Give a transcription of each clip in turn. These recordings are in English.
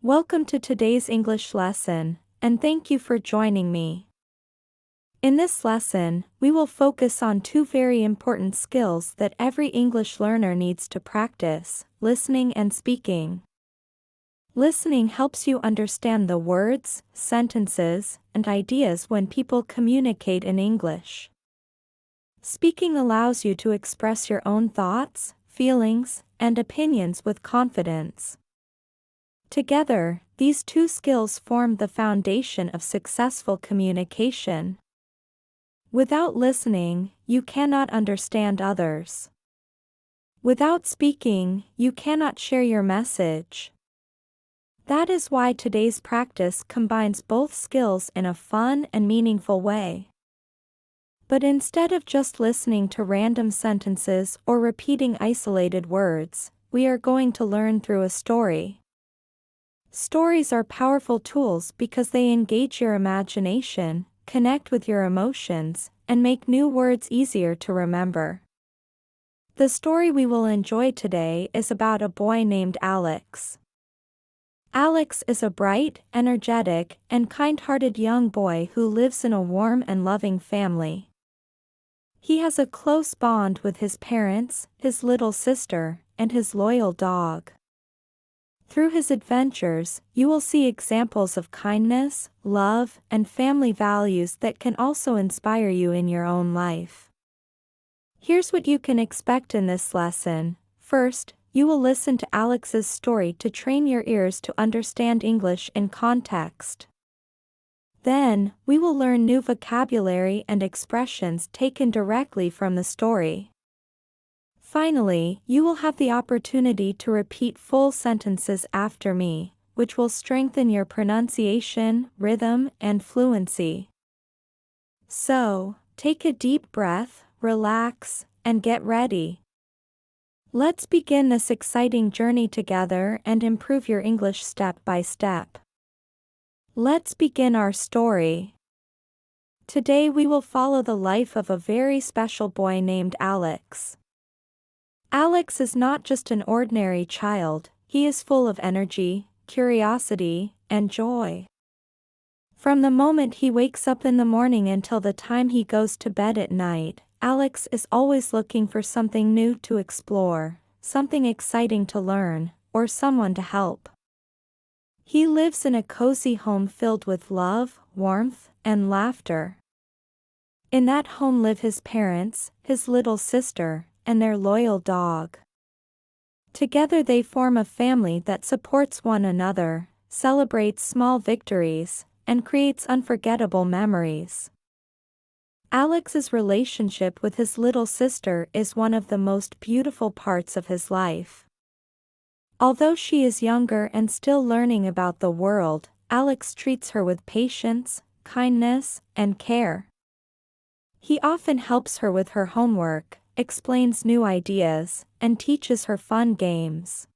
Welcome to today's English lesson, and thank you for joining me. In this lesson, we will focus on two very important skills that every English learner needs to practice: listening and speaking. Listening helps you understand the words, sentences, and ideas when people communicate in English. Speaking allows you to express your own thoughts, feelings, and opinions with confidence. Together, these two skills form the foundation of successful communication. Without listening, you cannot understand others. Without speaking, you cannot share your message. That is why today's practice combines both skills in a fun and meaningful way. But instead of just listening to random sentences or repeating isolated words, we are going to learn through a story. Stories are powerful tools because they engage your imagination, connect with your emotions, and make new words easier to remember. The story we will enjoy today is about a boy named Alex. Alex is a bright, energetic, and kind-hearted young boy who lives in a warm and loving family. He has a close bond with his parents, his little sister, and his loyal dog. Through his adventures, you will see examples of kindness, love, and family values that can also inspire you in your own life. Here's what you can expect in this lesson. First, you will listen to Alex's story to train your ears to understand English in context. Then, we will learn new vocabulary and expressions taken directly from the story. Finally, you will have the opportunity to repeat full sentences after me, which will strengthen your pronunciation, rhythm, and fluency. So, take a deep breath, relax, and get ready. Let's begin this exciting journey together and improve your English step by step. Let's begin our story. Today we will follow the life of a very special boy named Alex. Alex is not just an ordinary child, he is full of energy, curiosity, and joy. From the moment he wakes up in the morning until the time he goes to bed at night, Alex is always looking for something new to explore, something exciting to learn, or someone to help. He lives in a cozy home filled with love, warmth, and laughter. In that home live his parents, his little sister, and their loyal dog. Together they form a family that supports one another, celebrates small victories, and creates unforgettable memories. Alex's relationship with his little sister is one of the most beautiful parts of his life. Although she is younger and still learning about the world, Alex treats her with patience, kindness, and care. He often helps her with her homework, explains new ideas, and teaches her fun games.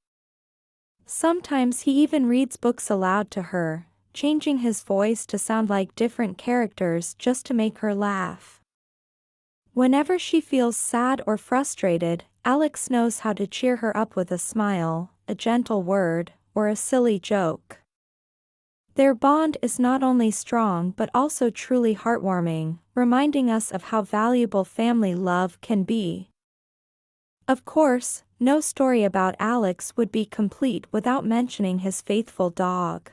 Sometimes he even reads books aloud to her, changing his voice to sound like different characters just to make her laugh. Whenever she feels sad or frustrated, Alex knows how to cheer her up with a smile, a gentle word, or a silly joke. Their bond is not only strong but also truly heartwarming, reminding us of how valuable family love can be. Of course, no story about Alex would be complete without mentioning his faithful dog.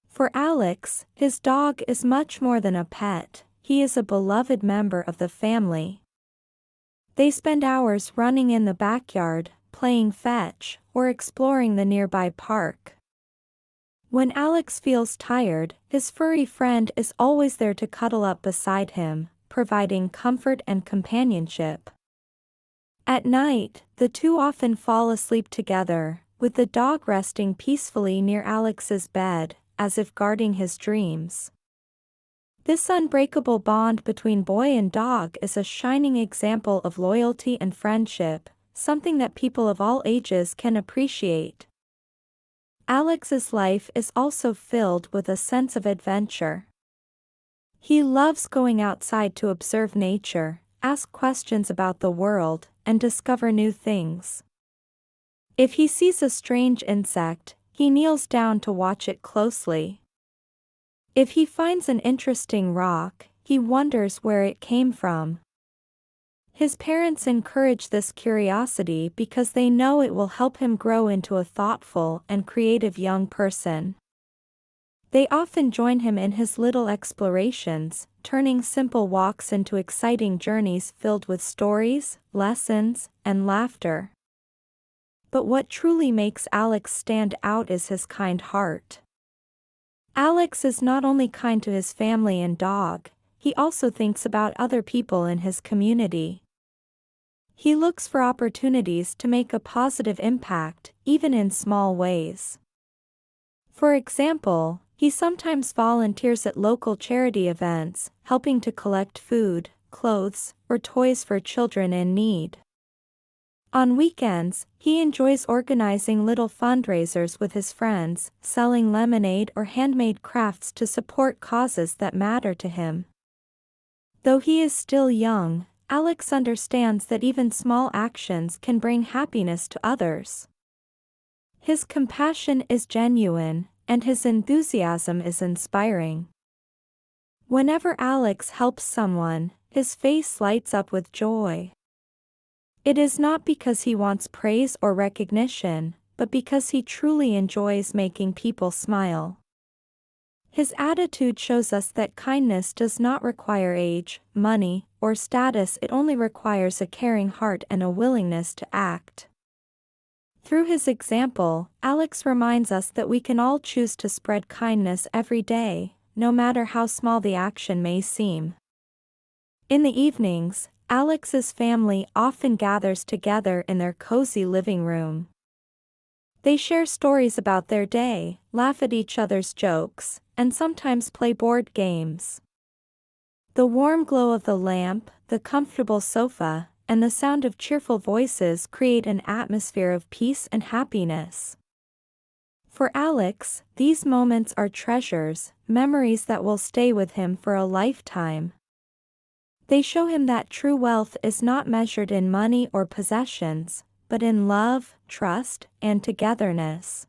For Alex, his dog is much more than a pet, he is a beloved member of the family. They spend hours running in the backyard, playing fetch, or exploring the nearby park. When Alex feels tired, his furry friend is always there to cuddle up beside him, providing comfort and companionship. At night, the two often fall asleep together, with the dog resting peacefully near Alex's bed, as if guarding his dreams. This unbreakable bond between boy and dog is a shining example of loyalty and friendship, something that people of all ages can appreciate. Alex's life is also filled with a sense of adventure. He loves going outside to observe nature, ask questions about the world, and discover new things. If he sees a strange insect, he kneels down to watch it closely. If he finds an interesting rock, he wonders where it came from. His parents encourage this curiosity because they know it will help him grow into a thoughtful and creative young person. They often join him in his little explorations, turning simple walks into exciting journeys filled with stories, lessons, and laughter. But what truly makes Alex stand out is his kind heart. Alex is not only kind to his family and dog, he also thinks about other people in his community. He looks for opportunities to make a positive impact, even in small ways. For example, he sometimes volunteers at local charity events, helping to collect food, clothes, or toys for children in need. On weekends, he enjoys organizing little fundraisers with his friends, selling lemonade or handmade crafts to support causes that matter to him. Though he is still young, Alex understands that even small actions can bring happiness to others. His compassion is genuine, and his enthusiasm is inspiring. Whenever Alex helps someone, his face lights up with joy. It is not because he wants praise or recognition, but because he truly enjoys making people smile. His attitude shows us that kindness does not require age, money, or status. It only requires a caring heart and a willingness to act. Through his example, Alex reminds us that we can all choose to spread kindness every day, no matter how small the action may seem. In the evenings, Alex's family often gathers together in their cozy living room. They share stories about their day, laugh at each other's jokes, and sometimes play board games. The warm glow of the lamp, the comfortable sofa, and the sound of cheerful voices create an atmosphere of peace and happiness. For Alex, these moments are treasures, memories that will stay with him for a lifetime. They show him that true wealth is not measured in money or possessions, but in love, trust, and togetherness.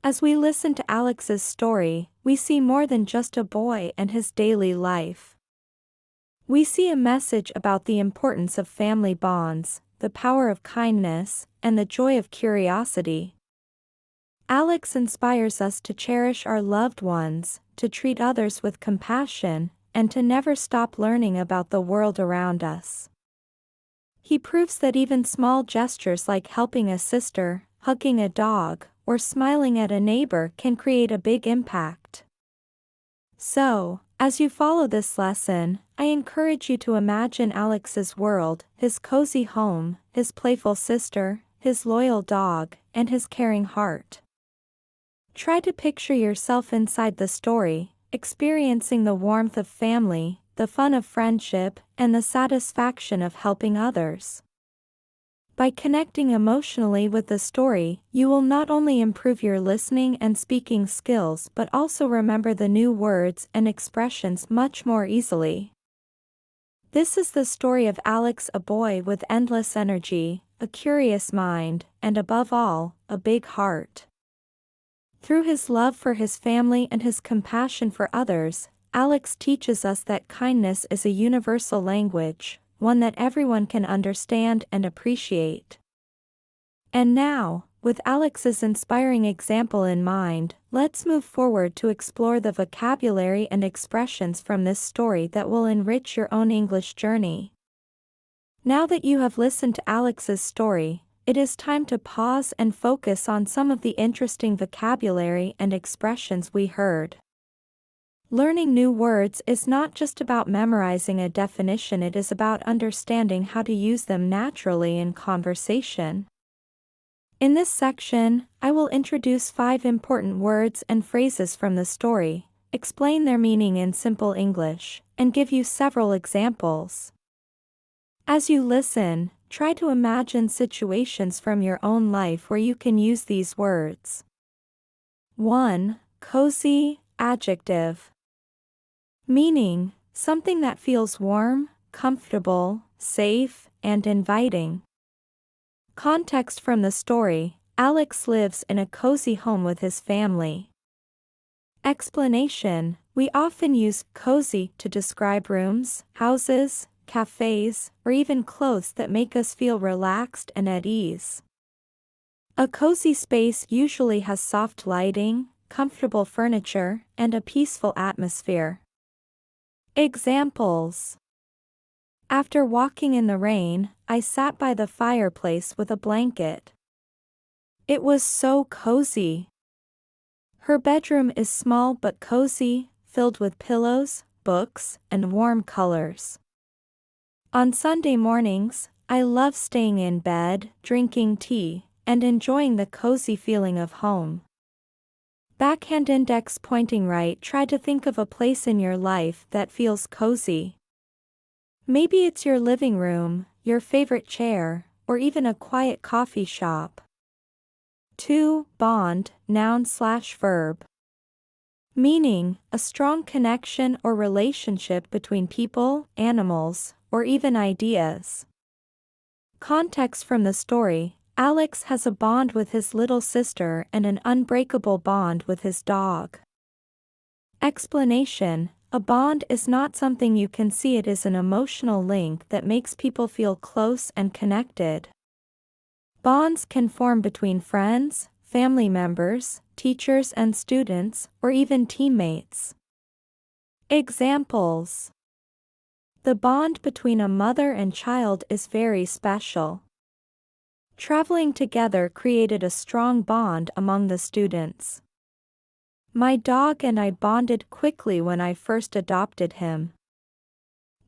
As we listen to Alex's story, we see more than just a boy and his daily life. We see a message about the importance of family bonds, the power of kindness, and the joy of curiosity. Alex inspires us to cherish our loved ones, to treat others with compassion, and to never stop learning about the world around us. He proves that even small gestures like helping a sister, hugging a dog, or smiling at a neighbor can create a big impact. So, as you follow this lesson, I encourage you to imagine Alex's world, his cozy home, his playful sister, his loyal dog, and his caring heart. Try to picture yourself inside the story, experiencing the warmth of family, the fun of friendship, and the satisfaction of helping others. By connecting emotionally with the story, you will not only improve your listening and speaking skills but also remember the new words and expressions much more easily. This is the story of Alex, a boy with endless energy, a curious mind, and above all, a big heart. Through his love for his family and his compassion for others, Alex teaches us that kindness is a universal language, one that everyone can understand and appreciate. And now, with Alex's inspiring example in mind, let's move forward to explore the vocabulary and expressions from this story that will enrich your own English journey. Now that you have listened to Alex's story, it is time to pause and focus on some of the interesting vocabulary and expressions we heard. Learning new words is not just about memorizing a definition, it is about understanding how to use them naturally in conversation. In this section, I will introduce 5 important words and phrases from the story, explain their meaning in simple English, and give you several examples. As you listen, try to imagine situations from your own life where you can use these words. 1. Cozy, adjective. Meaning, something that feels warm, comfortable, safe, and inviting. Context from the story, Alex lives in a cozy home with his family. Explanation: we often use cozy to describe rooms, houses, cafes, or even clothes that make us feel relaxed and at ease. A cozy space usually has soft lighting, comfortable furniture, and a peaceful atmosphere. Examples: after walking in the rain, I sat by the fireplace with a blanket. It was so cozy. Her bedroom is small but cozy, filled with pillows, books, and warm colors. On Sunday mornings, I love staying in bed, drinking tea, and enjoying the cozy feeling of home. Backhand index pointing right. Try to think of a place in your life that feels cozy. Maybe it's your living room, your favorite chair, or even a quiet coffee shop. 2. Bond, noun/verb. Meaning, a strong connection or relationship between people, animals, or even ideas. Context from the story: Alex has a bond with his little sister and an unbreakable bond with his dog. Explanation: a bond is not something you can see, it is an emotional link that makes people feel close and connected. Bonds can form between friends, family members, teachers and students, or even teammates. Examples: the bond between a mother and child is very special. Traveling together created a strong bond among the students. My dog and I bonded quickly when I first adopted him.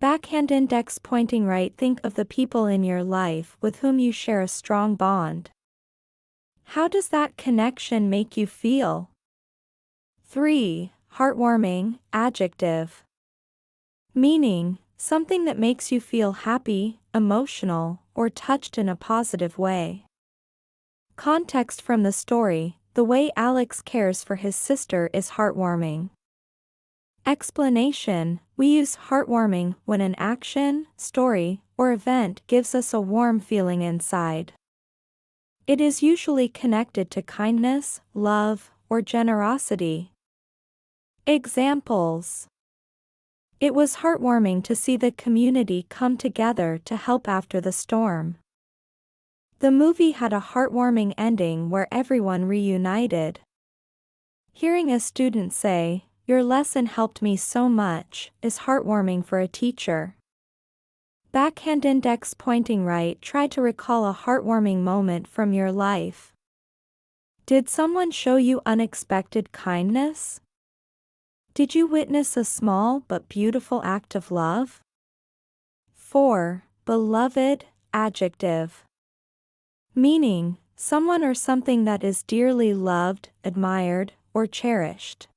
Backhand index pointing right. Think of the people in your life with whom you share a strong bond. How does that connection make you feel? 3. Heartwarming, adjective. Meaning, something that makes you feel happy, emotional, or touched in a positive way. Context from the story: the way Alex cares for his sister is heartwarming. Explanation: we use heartwarming when an action, story, or event gives us a warm feeling inside. It is usually connected to kindness, love, or generosity. Examples: it was heartwarming to see the community come together to help after the storm. The movie had a heartwarming ending where everyone reunited. Hearing a student say, "Your lesson helped me so much," is heartwarming for a teacher. Backhand index pointing right. Try to recall a heartwarming moment from your life. Did someone show you unexpected kindness? Did you witness a small but beautiful act of love? 4. Beloved, adjective. Meaning, someone or something that is dearly loved, admired, or cherished.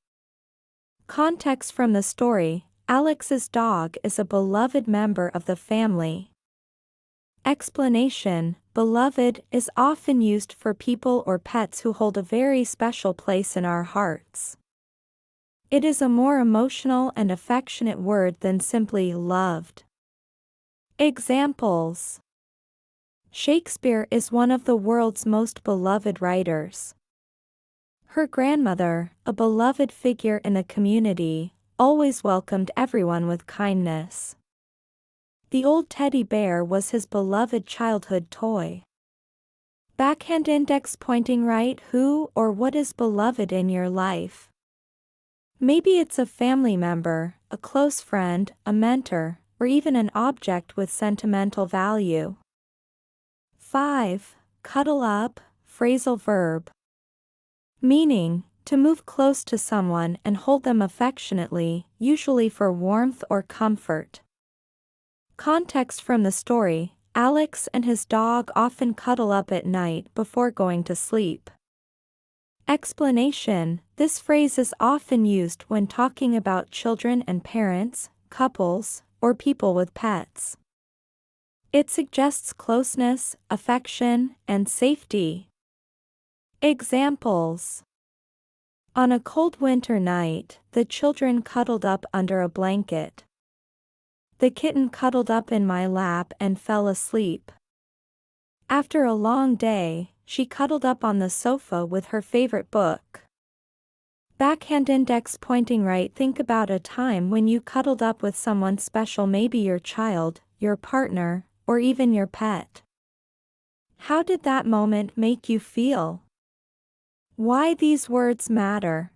Context from the story: Alex's dog is a beloved member of the family. Explanation: beloved is often used for people or pets who hold a very special place in our hearts. It is a more emotional and affectionate word than simply loved. Examples: Shakespeare is one of the world's most beloved writers. Her grandmother, a beloved figure in the community, always welcomed everyone with kindness. The old teddy bear was his beloved childhood toy. Backhand index pointing right. Who or what is beloved in your life? Maybe it's a family member, a close friend, a mentor, or even an object with sentimental value. 5. Cuddle up, phrasal verb. Meaning, to move close to someone and hold them affectionately, usually for warmth or comfort. Context from the story: Alex and his dog often cuddle up at night before going to sleep. Explanation: this phrase is often used when talking about children and parents, couples, or people with pets. It suggests closeness, affection, and safety. Examples: on a cold winter night, the children cuddled up under a blanket. The kitten cuddled up in my lap and fell asleep. After a long day, she cuddled up on the sofa with her favorite book. Backhand index pointing right. Think about a time when you cuddled up with someone special, maybe your child, your partner, or even your pet. How did that moment make you feel? Why these words matter?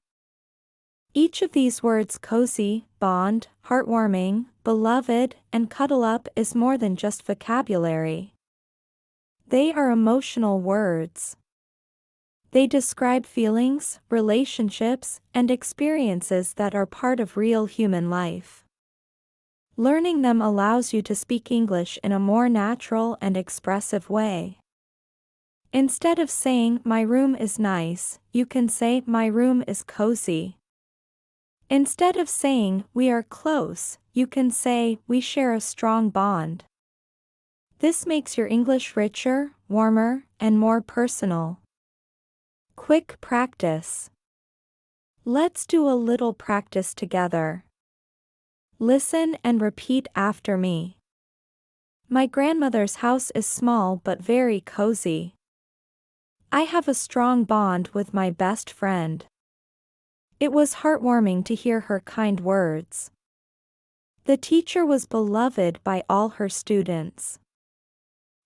Each of these words, cozy, bond, heartwarming, beloved, and cuddle up, is more than just vocabulary. They are emotional words. They describe feelings, relationships, and experiences that are part of real human life. Learning them allows you to speak English in a more natural and expressive way. Instead of saying, "My room is nice," you can say, "My room is cozy." Instead of saying, "We are close," you can say, "We share a strong bond." This makes your English richer, warmer, and more personal. Quick practice. Let's do a little practice together. Listen and repeat after me. My grandmother's house is small but very cozy. I have a strong bond with my best friend. It was heartwarming to hear her kind words. The teacher was beloved by all her students.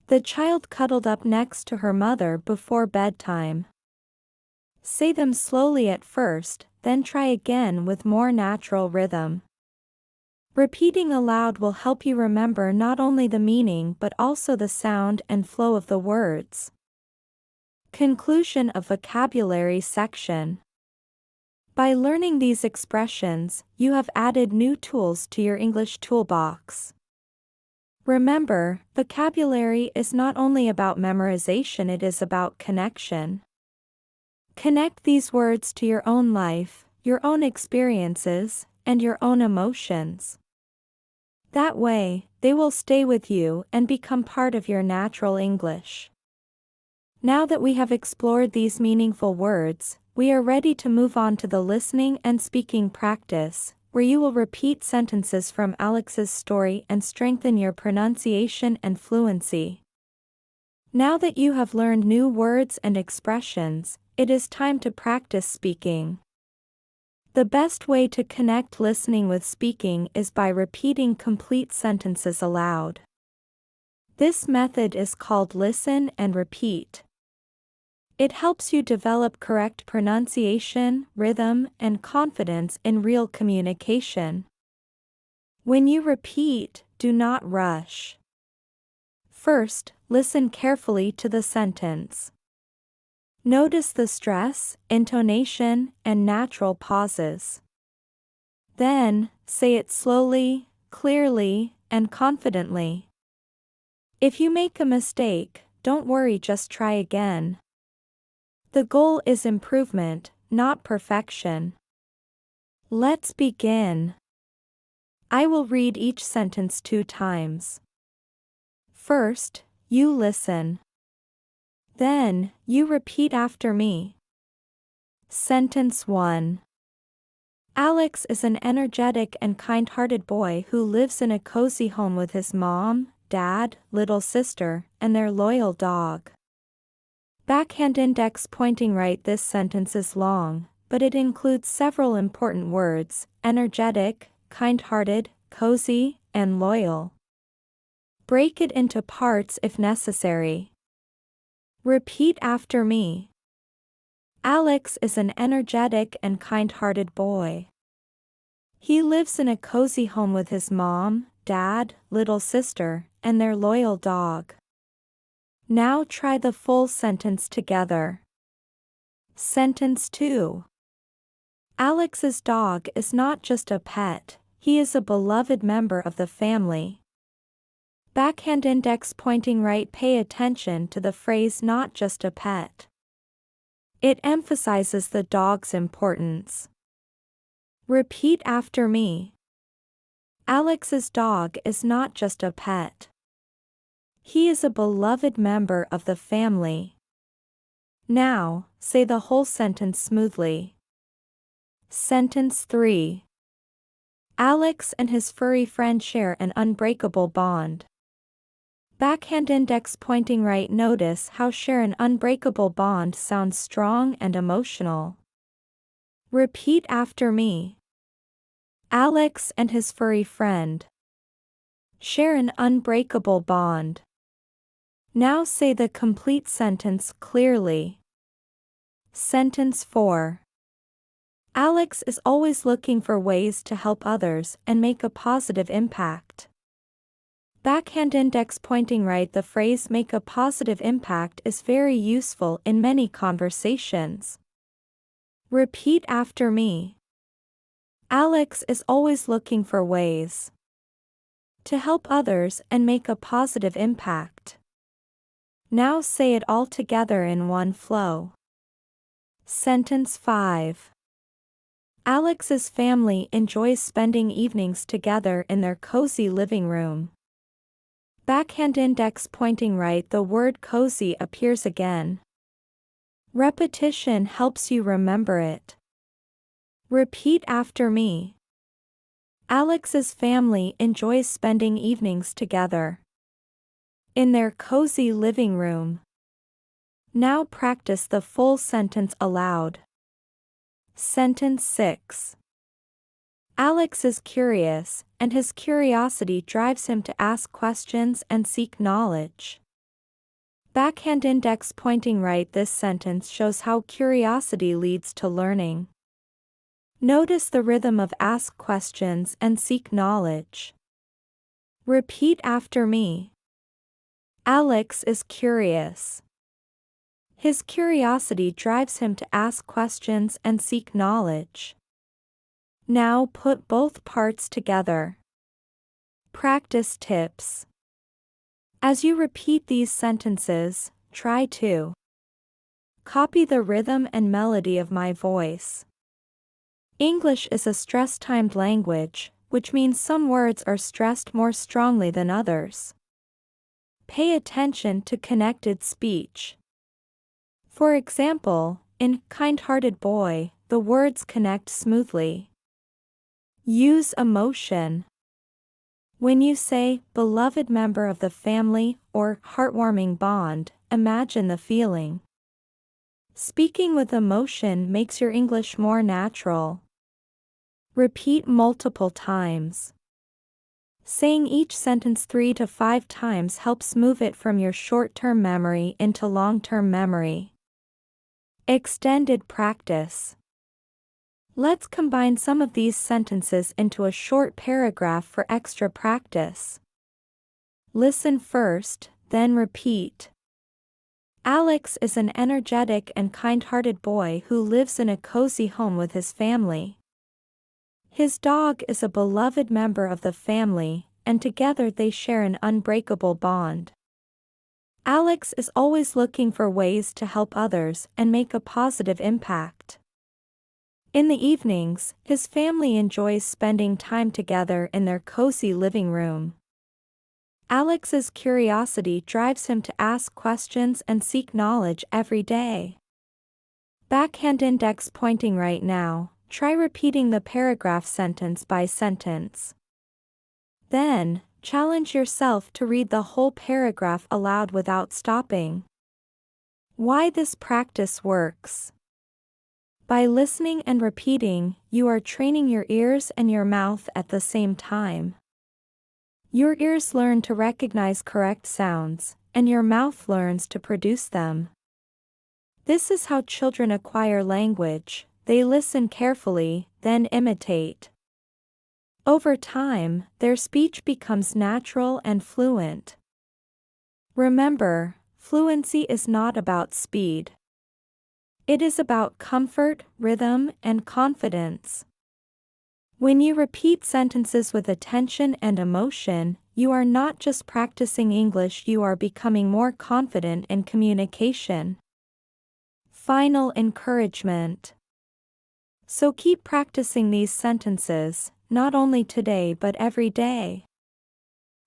The child cuddled up next to her mother before bedtime. Say them slowly at first, then try again with more natural rhythm. Repeating aloud will help you remember not only the meaning but also the sound and flow of the words. Conclusion of vocabulary section. By learning these expressions, you have added new tools to your English toolbox. Remember, vocabulary is not only about memorization, it is about connection. Connect these words to your own life, your own experiences, and your own emotions. That way, they will stay with you and become part of your natural English. Now that we have explored these meaningful words, we are ready to move on to the listening and speaking practice, where you will repeat sentences from Alex's story and strengthen your pronunciation and fluency. Now that you have learned new words and expressions, it is time to practice speaking. The best way to connect listening with speaking is by repeating complete sentences aloud. This method is called listen and repeat. It helps you develop correct pronunciation, rhythm, and confidence in real communication. When you repeat, do not rush. First, listen carefully to the sentence. Notice the stress, intonation, and natural pauses. Then, say it slowly, clearly, and confidently. If you make a mistake, don't worry, just try again. The goal is improvement, not perfection. Let's begin. I will read each sentence 2 times. First, you listen. Then, you repeat after me. Sentence 1. Alex is an energetic and kind-hearted boy who lives in a cozy home with his mom, dad, little sister, and their loyal dog. Backhand index pointing right. This sentence is long, but it includes several important words: energetic, kind-hearted, cozy, and loyal. Break it into parts if necessary. Repeat after me. Alex is an energetic and kind-hearted boy. He lives in a cozy home with his mom, dad, little sister, and their loyal dog. Now try the full sentence together. Sentence 2. Alex's dog is not just a pet, he is a beloved member of the family. Backhand index pointing right. Pay attention to the phrase "not just a pet." It emphasizes the dog's importance. Repeat after me. Alex's dog is not just a pet. He is a beloved member of the family. Now, say the whole sentence smoothly. Sentence 3. Alex and his furry friend share an unbreakable bond. Backhand index pointing right. Notice how share an unbreakable bond sounds strong and emotional. Repeat after me. Alex and his furry friend share an unbreakable bond. Now say the complete sentence clearly. Sentence 4. Alex is always looking for ways to help others and make a positive impact. Backhand index pointing right. The phrase make a positive impact is very useful in many conversations. Repeat after me. Alex is always looking for ways to help others and make a positive impact. Now say it all together in one flow. Sentence 5. Alex's family enjoys spending evenings together in their cozy living room. Backhand index pointing right. The word cozy appears again. Repetition helps you remember it. Repeat after me. Alex's family enjoys spending evenings together in their cozy living room. Now practice the full sentence aloud. Sentence 6. Alex is curious, and his curiosity drives him to ask questions and seek knowledge. Backhand index pointing right. This sentence shows how curiosity leads to learning. Notice the rhythm of ask questions and seek knowledge. Repeat after me. Alex is curious. His curiosity drives him to ask questions and seek knowledge. Now put both parts together. Practice tips. As you repeat these sentences, try to copy the rhythm and melody of my voice. English is a stress-timed language, which means some words are stressed more strongly than others. Pay attention to connected speech. For example, in kind-hearted boy, the words connect smoothly. Use emotion. When you say, beloved member of the family, or heartwarming bond, imagine the feeling. Speaking with emotion makes your English more natural. Repeat multiple times. Saying each sentence 3 to 5 times helps move it from your short-term memory into long-term memory. Extended practice. Let's combine some of these sentences into a short paragraph for extra practice. Listen first, then repeat. Alex is an energetic and kind-hearted boy who lives in a cozy home with his family. His dog is a beloved member of the family, and together they share an unbreakable bond. Alex is always looking for ways to help others and make a positive impact. In the evenings, his family enjoys spending time together in their cozy living room. Alex's curiosity drives him to ask questions and seek knowledge every day. Backhand index pointing right now. Try repeating the paragraph sentence by sentence. Then, challenge yourself to read the whole paragraph aloud without stopping. Why this practice works. By listening and repeating, you are training your ears and your mouth at the same time. Your ears learn to recognize correct sounds, and your mouth learns to produce them. This is how children acquire language. They listen carefully, then imitate. Over time, their speech becomes natural and fluent. Remember, fluency is not about speed. It is about comfort, rhythm, and confidence. When you repeat sentences with attention and emotion, you are not just practicing English, you are becoming more confident in communication. Final encouragement. So keep practicing these sentences, not only today but every day.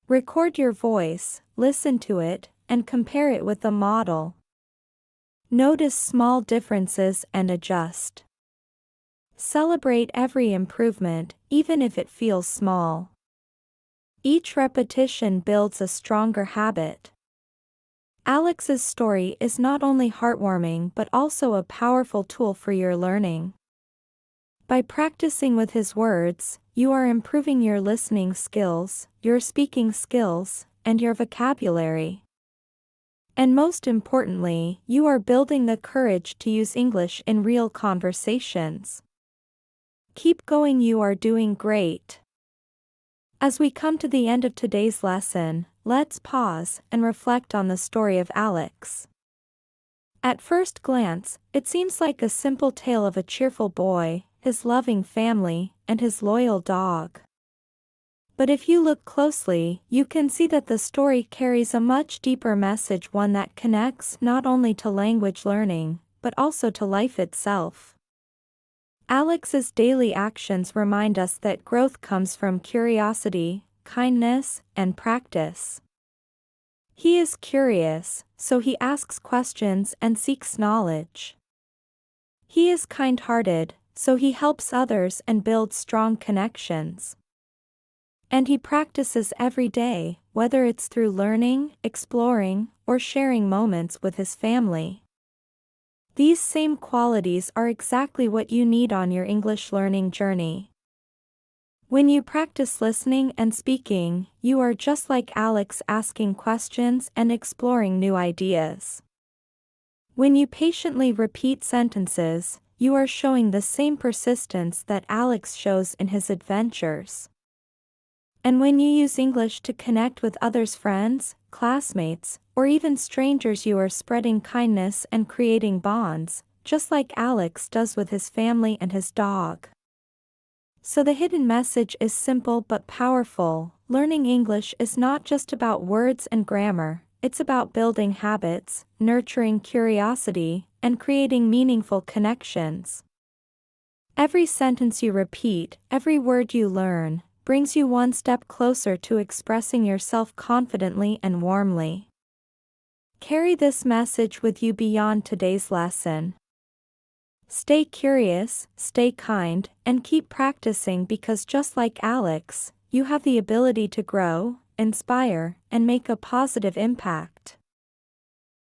Record your voice, listen to it, and compare it with the model. Notice small differences and adjust. Celebrate every improvement, even if it feels small. Each repetition builds a stronger habit. Alex's story is not only heartwarming but also a powerful tool for your learning. By practicing with his words, you are improving your listening skills, your speaking skills, and your vocabulary. And most importantly, you are building the courage to use English in real conversations. Keep going, you are doing great. As we come to the end of today's lesson, let's pause and reflect on the story of Alex. At first glance, it seems like a simple tale of a cheerful boy, his loving family, and his loyal dog. But if you look closely, you can see that the story carries a much deeper message, one that connects not only to language learning, but also to life itself. Alex's daily actions remind us that growth comes from curiosity, kindness, and practice. He is curious, so he asks questions and seeks knowledge. He is kind-hearted, so he helps others and builds strong connections. And he practices every day, whether it's through learning, exploring, or sharing moments with his family. These same qualities are exactly what you need on your English learning journey. When you practice listening and speaking, you are just like Alex, asking questions and exploring new ideas. When you patiently repeat sentences, you are showing the same persistence that Alex shows in his adventures. And when you use English to connect with others, friends, classmates, or even strangers, you are spreading kindness and creating bonds, just like Alex does with his family and his dog. So the hidden message is simple but powerful. Learning English is not just about words and grammar, it's about building habits, nurturing curiosity, and creating meaningful connections. Every sentence you repeat, every word you learn, brings you one step closer to expressing yourself confidently and warmly. Carry this message with you beyond today's lesson. Stay curious, stay kind, and keep practicing, because just like Alex, you have the ability to grow, inspire, and make a positive impact.